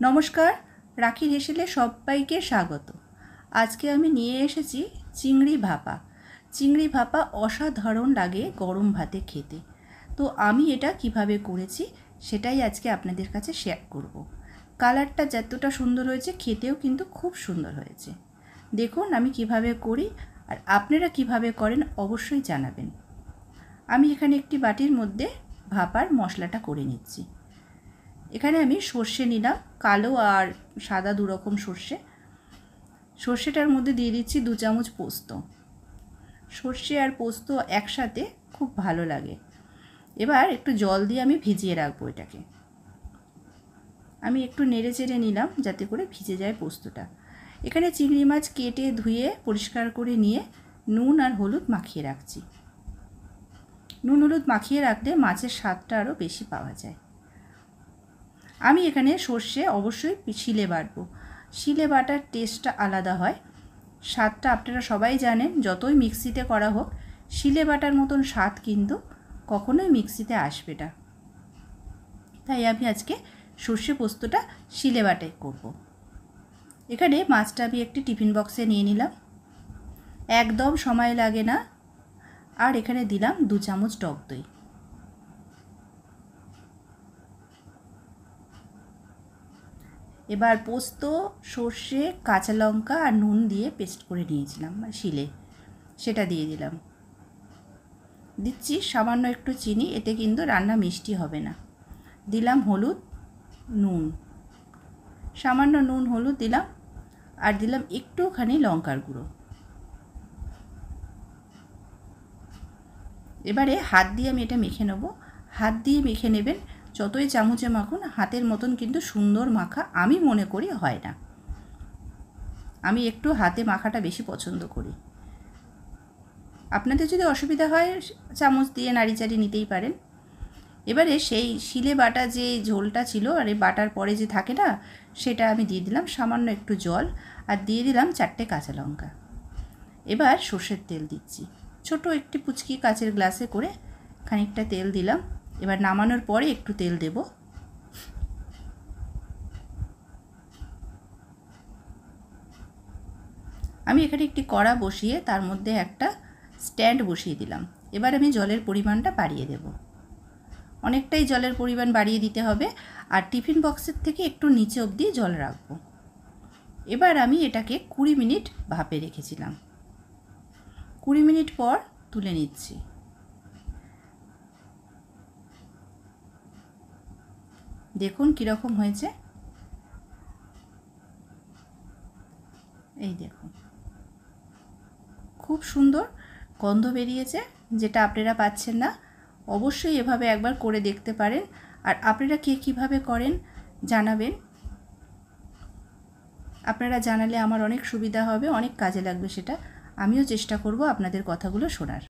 নমস্কার, রাখির হেসেলে সবাইকে স্বাগত। আজকে আমি নিয়ে এসেছি চিংড়ি ভাপা। চিংড়ি ভাপা অসাধারণ লাগে গরম ভাতে খেতে। তো আমি এটা কিভাবে করেছি সেটাই আজকে আপনাদের কাছে শেয়ার করব। কালারটা যতটা সুন্দর হয়েছে খেতেও কিন্তু খুব সুন্দর হয়েছে। দেখুন আমি কিভাবে করি, আর আপনারা কিভাবে করেন অবশ্যই জানাবেন। আমি এখানে একটি বাটির মধ্যে ভাপার মশলাটা করে নিচ্ছি। এখানে আমি সর্ষে নিলাম, কালো আর সাদা দুরকম সর্ষে। সর্ষেটার মধ্যে দিয়ে দিচ্ছি 2 চামচ পোস্ত। সর্ষে আর পোস্ত একসাথে খুব ভালো লাগে। এবার একটু জল দিয়ে আমি ভিজিয়ে রাখবো এটাকে। আমি একটু নেড়ে চেড়ে নিলাম যাতে করে ভিজে যায় পোস্তটা। এখানে চিংড়ি মাছ কেটে ধুয়ে পরিষ্কার করে নিয়ে নুন আর হলুদ মাখিয়ে রাখছি। নুন হলুদ মাখিয়ে রাখলে মাছের স্বাদটা আরও বেশি পাওয়া যায়। আমি এখানে সর্ষে অবশ্যই শিলে বাটবো। শিলে বাটার টেস্টটা আলাদা হয়, স্বাদটা আপনারা সবাই জানেন। যতই মিক্সিতে করা হোক, শিলে বাটার মতন স্বাদ কিন্তু কখনোই মিক্সিতে আসবে না। তাই আমি আজকে সর্ষে পোস্তটা শিলে বাটাই করব। এখানে মাছটা আমি একটি টিফিন বক্সে নিয়ে নিলাম, একদম সময় লাগে না। আর এখানে দিলাম 2 চামচ টক দই। এবার পোস্ত, সর্ষে, কাঁচা লঙ্কা আর নুন দিয়ে পেস্ট করে নিয়েছিলাম শিলে, সেটা দিয়ে দিলাম। দিচ্ছি সামান্য একটু চিনি, এতে কিন্তু রান্না মিষ্টি হবে না। দিলাম হলুদ, নুন, সামান্য নুন হলুদ দিলাম, আর দিলাম একটুখানি লঙ্কার গুঁড়ো। এবারে হাত দিয়ে আমি এটা মেখে নেব। হাত দিয়ে মেখে নেবেন, যতই চামচে মাখুন হাতের মতন কিন্তু সুন্দর মাখা আমি মনে করি হয় না। আমি একটু হাতে মাখাটা বেশি পছন্দ করি। আপনাদের যদি অসুবিধা হয় চামচ দিয়ে নাড়িচাড়ি নিতেই পারেন। এবারে সেই শিলে বাটা যে ঝোলটা ছিল আর এই বাটার পরে যে থাকে না, সেটা আমি দিয়ে দিলাম সামান্য একটু জল, আর দিয়ে দিলাম 4টে কাঁচা লঙ্কা। এবার সর্ষের তেল দিচ্ছি, ছোট একটি পুচকি কাচের গ্লাসে করে খানিকটা তেল দিলাম। এবার নামানোর পরে একটু তেল দেব। আমি এখানে একটি কড়া বসিয়ে তার মধ্যে একটা স্ট্যান্ড বসিয়ে দিলাম। এবার আমি জলের পরিমাণটা বাড়িয়ে দেব। অনেকটাই জলের পরিমাণ বাড়িয়ে দিতে হবে, আর টিফিন বক্সের থেকে একটু নিচে অবধি জল রাখবো। এবার আমি এটাকে 20 মিনিট ভাপে রেখেছিলাম। 20 মিনিট পর তুলে নিচ্ছি। দেখুন কীরকম হয়েছে, এই দেখুন খুব সুন্দর গন্ধ বেরিয়েছে, যেটা আপনারা পাচ্ছেন না। অবশ্যই এভাবে একবার করে দেখতে পারেন, আর আপনারা কে কীভাবে করেন জানাবেন। আপনারা জানালে আমার অনেক সুবিধা হবে, অনেক কাজে লাগবে সেটা। আমিও চেষ্টা করব আপনাদের কথাগুলো শোনার।